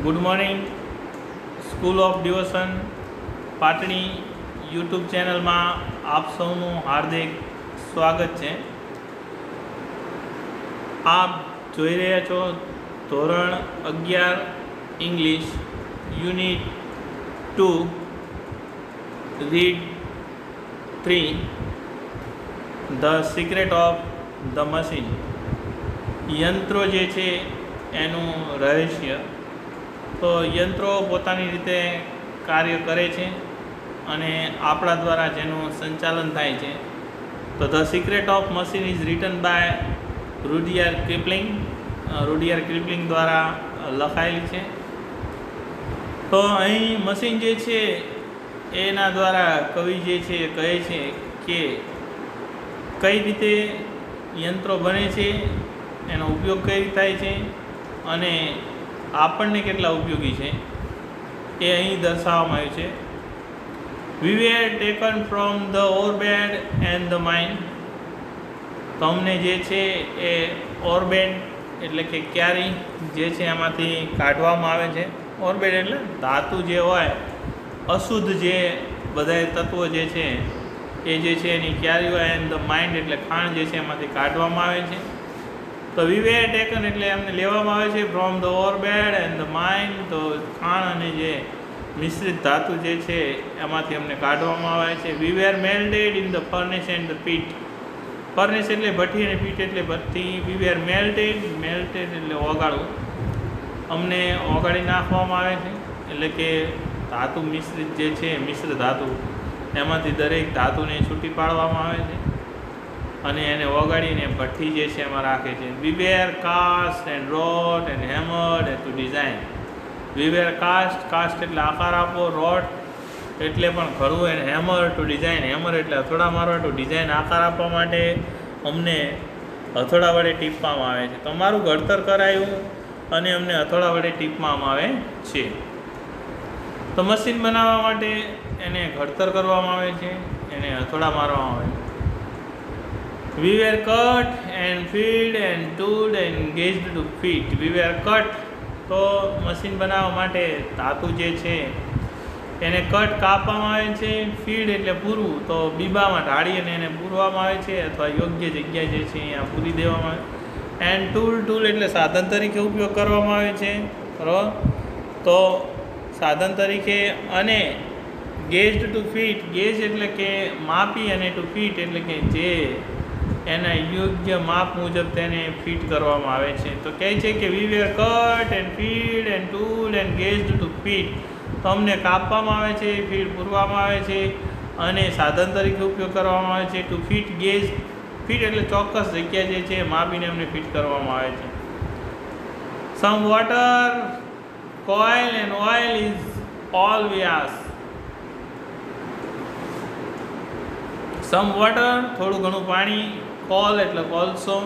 Good morning. School of devotion Patani YouTube ચેનલમાં આપ સૌનું હાર્દિક સ્વાગત છે. આપ જોઈ રહ્યા છો ધોરણ 11 English unit 2 read 3 the secret of the machine. યંત્રો જે છે એનું રહસ્ય. તો યંત્રો પોતાની રીતે કાર્ય કરે છે અને આપણા દ્વારા જેનું સંચાલન થાય છે. તો the secret of machine is written by Rudyard Kipling. Rudyard Kipling દ્વારા લખાયેલી છે. તો અહીં મશીન જે છે એના દ્વારા કવિ જે છે કહે છે કે કઈ રીતે યંત્રો બને છે, એનો ઉપયોગ કઈ રીતે થાય છે અને આપણને કેટલા ઉપયોગી છે એ અહીં દર્શાવવામાં આવ્યું છે. We were taken from the orebed and the mind. તો અમને જે છે એ ઓરબેડ એટલે કે ક્યારી જે છે એમાંથી કાઢવામાં આવે છે. ઓરબેડ એટલે ધાતુ જે હોય, અશુદ્ધ જે બધા તત્વો જે છે એ જે છે એની ક્યારી હોય. એન્ડ ધ માઇન્ડ એટલે ખાણ જે છે એમાંથી કાઢવામાં આવે છે. તો વી વેર ટેકન એટલે એમને લેવામાં આવે છે from the orebed and the mind. તો ખાણ અને જે મિશ્રિત ધાતુ જે છે એમાંથી અમને કાઢવામાં આવે છે. We were melted in the furnace and the pit. Furnace એટલે ભઠ્ઠી અને પીટ એટલે ભઠ્ઠી. વી વેર મેલ્ટેડ એટલે ઓગાળવું. અમને ઓગાળી નાખવામાં આવે છે એટલે કે ધાતુ મિશ્રિત જે છે મિશ્ર ધાતુ એમાંથી દરેક ધાતુને છૂટી પાડવામાં આવે છે અને એને ઓગાળીને ભઠ્ઠી જે છે એમાં રાખે છે. We were cast and wrought and hammered and to design. We were cast એટલે આકાર આપવો, રોટ એટલે પણ ઘડવું, અને હેમર ટુ ડિઝાઇન. હેમર એટલે હથોડા મારવા, ટુ ડિઝાઇન આકાર આપવા માટે અમને હથોડા વડે ટીપવામાં આવે છે. તો અમારું ઘડતર કરાયું અને અમને હથોડા વડે ટીપવામાં આવે છે. તો મશીન બનાવવા માટે એને ઘડતર કરવામાં આવે છે, એને હથોડા મારવામાં આવે છે. We were cut and filled and tooled and engaged to fit. We were cut. તો મશીન બનાવવા માટે ધાતુ જે છે એને કટ કાપવામાં આવે છે. ફીડ એટલે પૂરવું, તો બીબામાં ઢાળી અને એને પૂરવામાં આવે છે અથવા યોગ્ય જગ્યાએ જે છે અહીંયા પૂરી દેવામાં આવે. એન્ડ ટૂલ એટલે સાધન તરીકે ઉપયોગ કરવામાં આવે છે, બરાબર. તો સાધન તરીકે. અને ગેજ્ડ ટુ ફીટ. ગેજ એટલે કે માપી અને ટુ ફીટ એટલે કે જે એના યોગ્ય માપ મુજબ તેને ફિટ કરવામાં આવે છે. તો કહે છે કે we were cut and feed and tool and gauged to fit. તો અમને કાપવામાં આવે છે, ફીડ પૂરવામાં આવે છે અને સાધન તરીકે ઉપયોગ કરવામાં આવે છે. Two fit gauge. ફીટ એટલે ચોક્કસ જગ્યા જે છે માપીને અમને ફિટ કરવામાં આવે છે. Some water, coil and oil is all V ask. Some water થોડું ઘણું પાણી, કોલ એટલે કોલસો,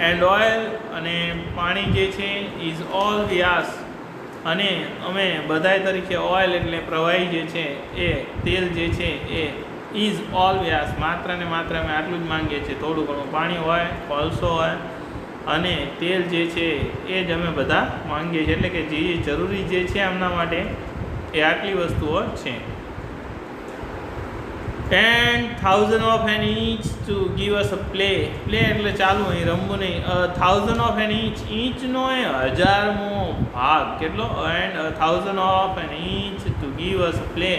એન્ડ ઓઇલ અને પાણી જે છે ઇઝ ઓલ વી આસ્ક. અને અમે બધાય તરીકે ઓઇલ એટલે પ્રવાહી જે છે એ તેલ જે છે એ ઇઝ ઓલ વી આસ્ક માત્ર ને માત્ર અમે આટલું જ માંગીએ છીએ. થોડું ઘણું પાણી હોય, કોલસો હોય અને તેલ જે છે એ જ અમે બધા માંગીએ છીએ. એટલે કે જે જરૂરી જે છે એમના માટે એ આટલી વસ્તુઓ છે. 10,000 of an each to give us a play. Play એટલે ચાલુ, અહીં રમવું નહીં. 1,000 of an each. ઇંચનો એ 1000મો ભાગ કેટલો. And 1,000 of an each to give us a play.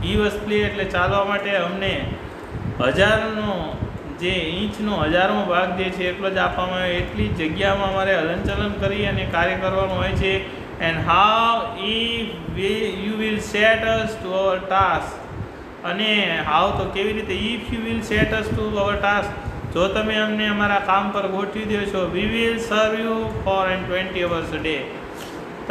give us play એટલે ચાલવા માટે અમને 1000નો જે ઇંચનો 1000મો ભાગ જે છે એટલો જ આપવામાં આવે. એટલી જગ્યામાં અમારે હલનચલન કરી અને કાર્ય કરવાનું હોય છે. And how if you will set us to our task. અને હાવ તો કેવી રીતે. If you will set us to our task. જો તમે અમને અમારા કામ પર ગોઠવી દો છો. We will serve you for and 20 hours a day.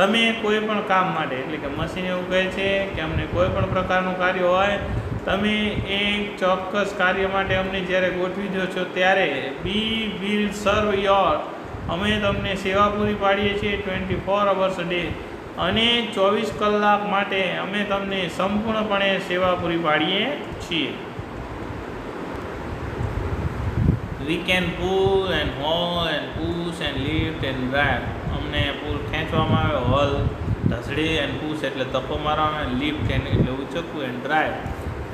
તમે કોઈ પણ કામ માટે એટલે કે મશીન એવું કહે છે કે અમને કોઈ પણ પ્રકારનું કાર્ય હોય, તમે એક ચોક્કસ કાર્ય માટે અમને જ્યારે ગોઠવી દો છો ત્યારે વી વિલ સર્વ યોર. અમે તમને સેવા પૂરી પાડીએ છીએ 24 hours a day. અને 24 કલાક માટે અમે તમને સંપૂર્ણપણે સેવા પૂરી પાડીએ છીએ. We can pull and haul and push and lift and drag. અમને પુલ ખેંચવામાં આવે, હોલ ઢસડી એન્ડ પુશ એટલે ધક્કો મારવાનો, લિફ્ટ એટલે ઉચકવું, એન્ડ ડ્રાઈવ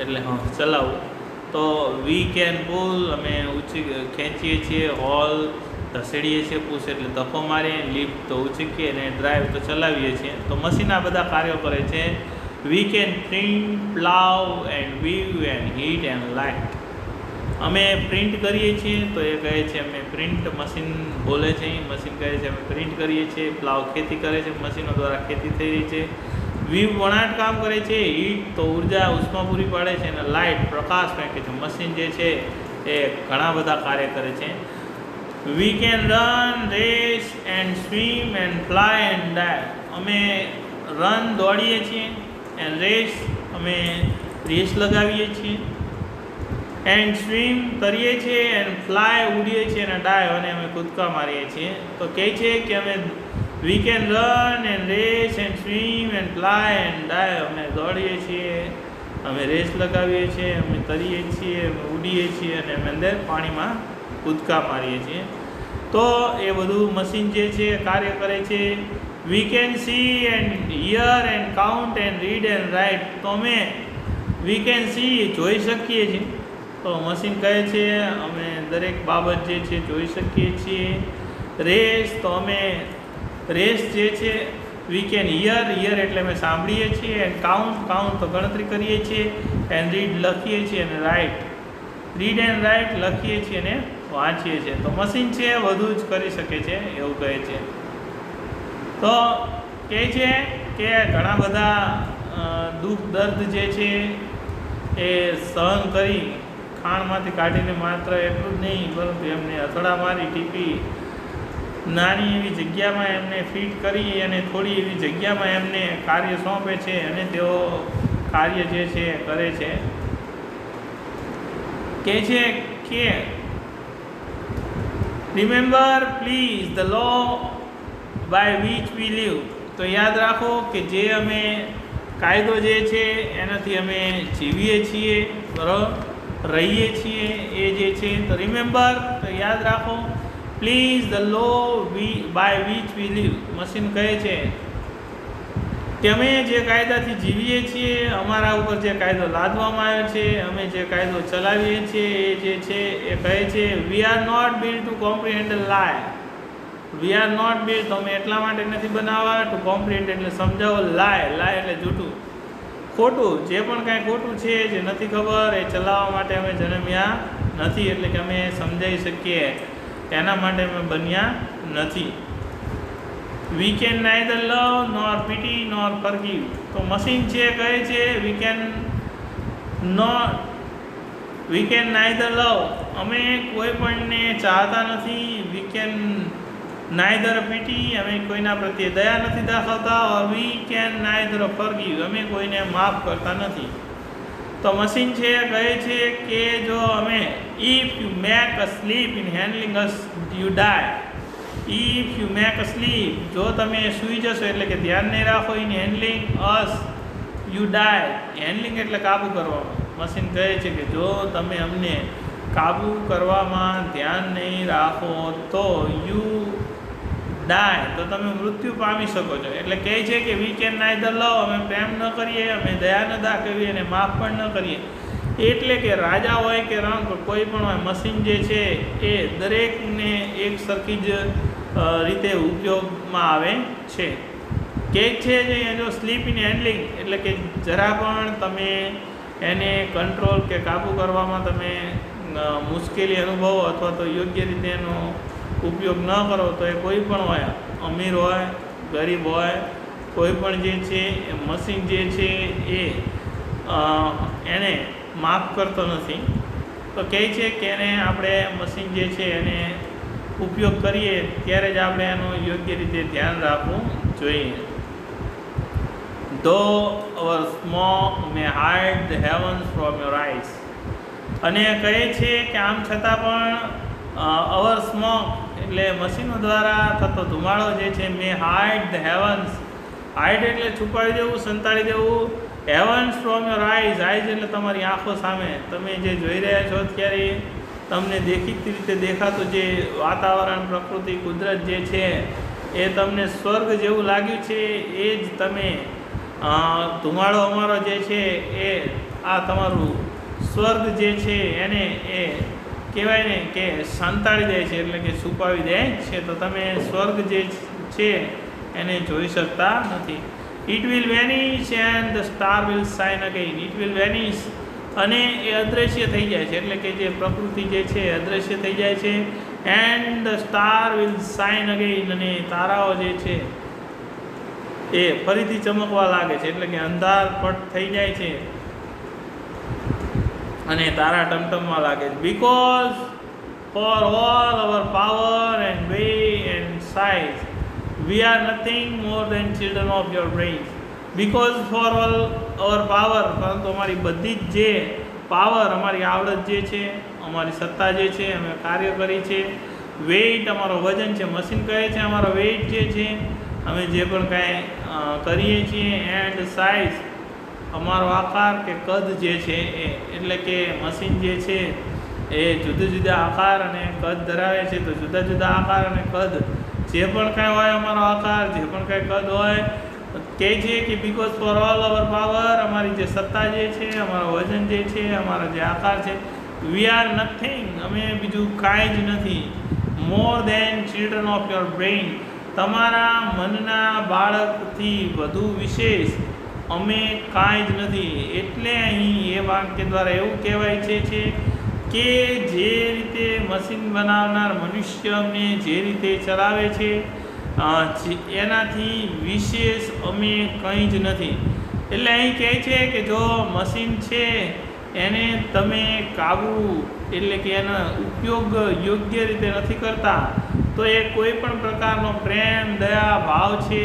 એટલે ચલાવવું. તો વી કેન પુલ અમે ખેંચીએ છીએ, હોલ ધસેડીએ છીએ, પુશ એટલે ધક્કો મારીએ, લિફ્ટ તો ઉચકીએ અને ડ્રાઈવ તો ચલાવીએ છીએ. તો મશીન આ બધા કાર્યો કરે છે. We can print, plough and weave and heat and light. અમે પ્રિન્ટ કરીએ છીએ તો એ કહે છે અમે પ્રિન્ટ, મશીન બોલે છે, મશીન કહે છે અમે પ્રિન્ટ કરીએ છીએ. પ્લાવ ખેતી કરે છે, મશીનો દ્વારા ખેતી થઈ રહી છે. વીવ વણાટ કામ કરે છે, હીટ તો ઉર્જા ઉષ્મા પૂરી પાડે છે, અને લાઇટ પ્રકાશ ફેંકે છે. મશીન જે છે એ ઘણા બધા કાર્ય કરે છે. We can run, race and swim and fly and die. અમે રન દોડીએ છીએ, એન્ડ રેસ અમે રેસ લગાવીએ છીએ, એન્ડ સ્વિમ તરીએ છીએ, એન્ડ ફ્લાય ઉડીએ છીએ, અને ડાય અને અમે કૂદકા મારીએ છીએ. તો કહે છે કે અમે we can run and race and swim and fly and die. અમે દોડીએ છીએ, અમે રેસ લગાવીએ છીએ, અમે તરીએ છીએ, અમે ઉડીએ છીએ, અને અમે અંદર પાણીમાં કૂદકા મારીએ છીએ. તો એ બધું મશીન જે છે કાર્ય કરે છે. We can see and here and count and read and write. તો અમે વી કેન સી જોઈ શકીએ છીએ. તો મશીન કહે છે અમે દરેક બાબત જે છે જોઈ શકીએ છીએ. રેસ તો અમે રેસ જે છે વી કેન હિયર એટલે અમે સાંભળીએ છીએ, એન્ડ કાઉન્ટ તો ગણતરી કરીએ છીએ, એન્ડ રીડ લખીએ છીએ, અને રીડ એન્ડ રાઇટ લખીએ છીએ અને વાંચીએ છીએ. તો મશીન છે વધુ જ કરી શકે છે એવું કહે છે. તો કહે છે કે ઘણા બધા દુઃખ દર્દ જે છે એ સહન કરી ખાણમાંથી કાઢીને માત્ર એટલું જ નહીં, પરંતુ એમને અથડા મારી ટીપી નાની એવી જગ્યામાં એમને ફિટ કરી અને થોડી એવી જગ્યામાં એમને કાર્ય સોંપે છે, અને તેઓ કાર્ય જે છે કરે છે. કહે છે કે remember please the law by which we live. તો યાદ રાખો કે જે અમે કાયદો જે છે એનાથી અમે જીવીએ છીએ, બરાબર રહીએ છીએ એ જે છે. તો રિમેમ્બર તો યાદ રાખો, please the law by which we live. Machine કહે છે કે અમે જે કાયદાથી જીવીએ છીએ, અમારા ઉપર જે કાયદો લાદવામાં આવ્યો છે, અમે જે કાયદો ચલાવીએ છીએ એ જે છે એ કહે છે we are not build to comprehend lie. We are not build તો અમે એટલા માટે નથી બનાવવા ટુ કોમ્પ્રિહેન્ડ એટલે સમજાવો, લાય એટલે જૂઠું, ખોટું, જે પણ કાંઈ ખોટું છે જે નથી ખબર એ ચલાવવા માટે અમે જન્મ્યા નથી, એટલે કે અમે સમજાવી શકીએ એના માટે અમે બન્યા નથી. We can neither love nor pity nor forgive. તો મશીન છે કહે છે વી કેન નાઇધર લવ, અમે કોઈ પણને ચાહતા નથી. વી કેન નાઇધર પીટી, અમે કોઈના પ્રત્યે દયા નથી દાખવતા. ઓર વી કેન નાઇધર ફોરગીવ, અમે કોઈને માફ કરતા નથી. તો મશીન છે કહે છે કે જો અમે if you make a slip in handling us you die. If you make a slip, જો તમે સૂઈ જશો એટલે કે ધ્યાન નહીં રાખો, in handling us you die. Handling એટલે કાબૂ કરવામાં. મશીન કહે છે કે જો તમે અમને કાબૂ કરવામાં ધ્યાન નહીં રાખો તો યુ ડાય, તો તમે મૃત્યુ પામી શકો છો. એટલે કહે છે કે વી કેન નાઇધર લવ, અમે પ્રેમ ન કરીએ, અમે દયા ન દાખવીએ અને માફ પણ ન કરીએ. એટલે કે રાજા હોય કે રંક કોઈ પણ હોય, મશીન જે છે એ દરેકને એક સરખી જ રીતે ઉપયોગમાં આવે છે. કહે છે જે જો સ્લીપ ઇન હેન્ડલિંગ એટલે કે જરા પણ તમે એને કંટ્રોલ કે કાબૂ કરવામાં તમે મુશ્કેલી અનુભવો અથવા તો યોગ્ય રીતે એનો ઉપયોગ ન કરો તો એ કોઈ પણ હોય, અમીર હોય ગરીબ હોય, કોઈ પણ જે છે એ મશીન જે છે એ એને માફ કરતો નથી. તો કહે છે કે એને આપણે મશીન જે છે એને ઉપયોગ કરીએ ત્યારે જ આપણે એનું યોગ્ય રીતે ધ્યાન રાખવું જોઈએ. Though our smoke may hide the heavens from your eyes. અને કહે છે કે આમ છતાં પણ અવર સ્મોક એટલે મશીનો દ્વારા થતો ધુમાડો જે છે મે હાઇડ ધ હેવન્સ. હાઇડ એટલે છુપાવી દેવું, સંતાડી દેવું. હેવન્સ ફ્રોમ યોર આઈઝ. આઈઝ એટલે તમારી આંખો સામે તમે જે જોઈ રહ્યા છો અત્યારે તમને દેખીતી રીતે દેખાતું જે વાતાવરણ, પ્રકૃતિ, કુદરત જે છે એ તમને સ્વર્ગ જેવું લાગ્યું છે, એ જ તમે ધુમાડો અમારો જે છે એ આ તમારું સ્વર્ગ જે છે એને એ કહેવાય ને કે સંતાડી દે છે, એટલે કે છુપાવી દે છે. તો તમે સ્વર્ગ જે છે એને જોઈ શકતા નથી. It will vanish and the star will shine again. It will vanish અને એ અદૃશ્ય થઈ જાય છે, એટલે કે જે પ્રકૃતિ જે છે એ અદૃશ્ય થઈ જાય છે. And the star will shine again, અને તારાઓ જે છે એ ફરીથી ચમકવા લાગે છે, એટલે કે અંધાર પટ થઈ જાય છે અને તારા ટમટમવા લાગે છે. Because for all our power and weight and size we are nothing more than children of your brain. Because for all our power, પરંતુ અમારી બધી જ જે પાવર, અમારી આવડત જે છે, અમારી સત્તા જે છે, અમે કાર્ય કરી છે. વેઇટ અમારો વજન છે, મશીન કહે છે અમારો વેઇટ જે છે, અમે જે પણ કાંઈ કરીએ છીએ. એન્ડ સાઇઝ અમારો આકાર કે કદ જે છે એ, એટલે કે મશીન જે છે એ જુદા જુદા આકાર અને કદ ધરાવે છે. તો જુદા જુદા આકાર અને કદ જે પણ કાંઈ હોય, અમારો આકાર જે પણ કાંઈ કદ હોય, કહે છે કે because for all our power, અમારી જે સત્તા જે છે, અમારો વજન જે છે, અમારો જે આકાર છે, વી આર નથિંગ, અમે બીજું કાંઈ જ નથી, મોર than children of your brain, તમારા મનના બાળકથી વધુ વિશેષ અમે કાંઈ જ નથી. એટલે અહીં એ વાક્ય દ્વારા એવું કહેવાય છે કે જે રીતે મશીન બનાવનાર મનુષ્યને જે રીતે ચલાવે છે એનાથી વિશેષ અમે કંઈ જ નથી. એટલે અહીં કહે છે કે જો મશીન છે એને તમે કાબુ, એટલે કે એનો ઉપયોગ યોગ્ય રીતે નથી કરતા, તો એ કોઈ પણ પ્રકારનો પ્રેમ, દયા, ભાવ છે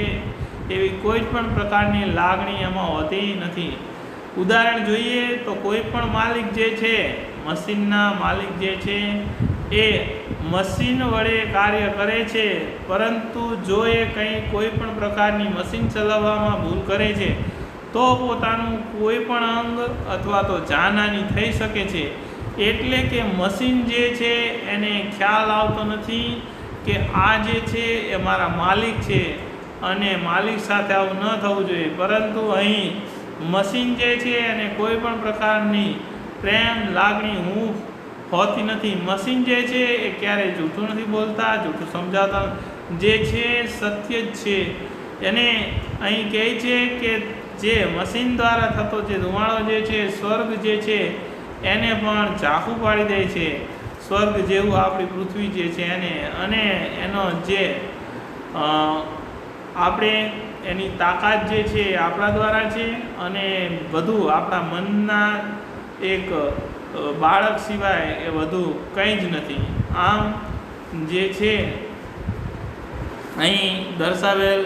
એવી કોઈ પણ પ્રકારની લાગણી એમાં હોતી નથી. ઉદાહરણ જોઈએ તો કોઈ પણ માલિક જે છે, મશીનના માલિક જે છે એ મશીન વડે કાર્ય કરે છે, પરંતુ જો એ કંઈ કોઈ પણ પ્રકારની મશીન ચલાવવામાં ભૂલ કરે છે તો પોતાનું કોઈ પણ અંગ અથવા તો જાનહાની થઈ શકે છે. એટલે કે મશીન જે છે એને ખ્યાલ આવતો નથી કે આ જે છે એ મારા માલિક છે અને માલિક સાથે આવું ન થવું જોઈએ. પરંતુ અહીં મશીન જે છે એને કોઈ પણ પ્રકારની પ્રેમ, લાગણી, હૂંફ હોતી નથી. મશીન જે છે એ ક્યારેય જૂઠું નથી બોલતા, જૂઠું સમજાવતા, જે છે સત્ય જ છે. એને અહીં કહે છે કે જે મશીન દ્વારા થતો જે ધુમાડો જે છે, સ્વર્ગ જે છે એને પણ ઝાંખું પાડી દે છે, સ્વર્ગ જેવું આપણી પૃથ્વી જે છે એને. અને એનો જે આપણે એની તાકાત જે છે આપણા દ્વારા છે, અને વધુ આપણા મનના એક બાળક સિવાય એ વધુ કંઈ જ નથી. આમ જે છે અહીં દર્શાવેલ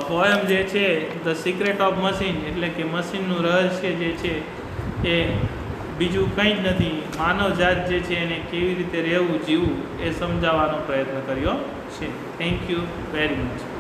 પોએમ જે છે ધ સિક્રેટ ઓફ મશીન, એટલે કે મશીનનું રહસ્ય જે છે એ બીજું કંઈ જ નથી, માનવજાત જે છે એને કેવી રીતે રહેવું, જીવવું એ સમજાવવાનો પ્રયત્ન કર્યો છે. Thank you very much.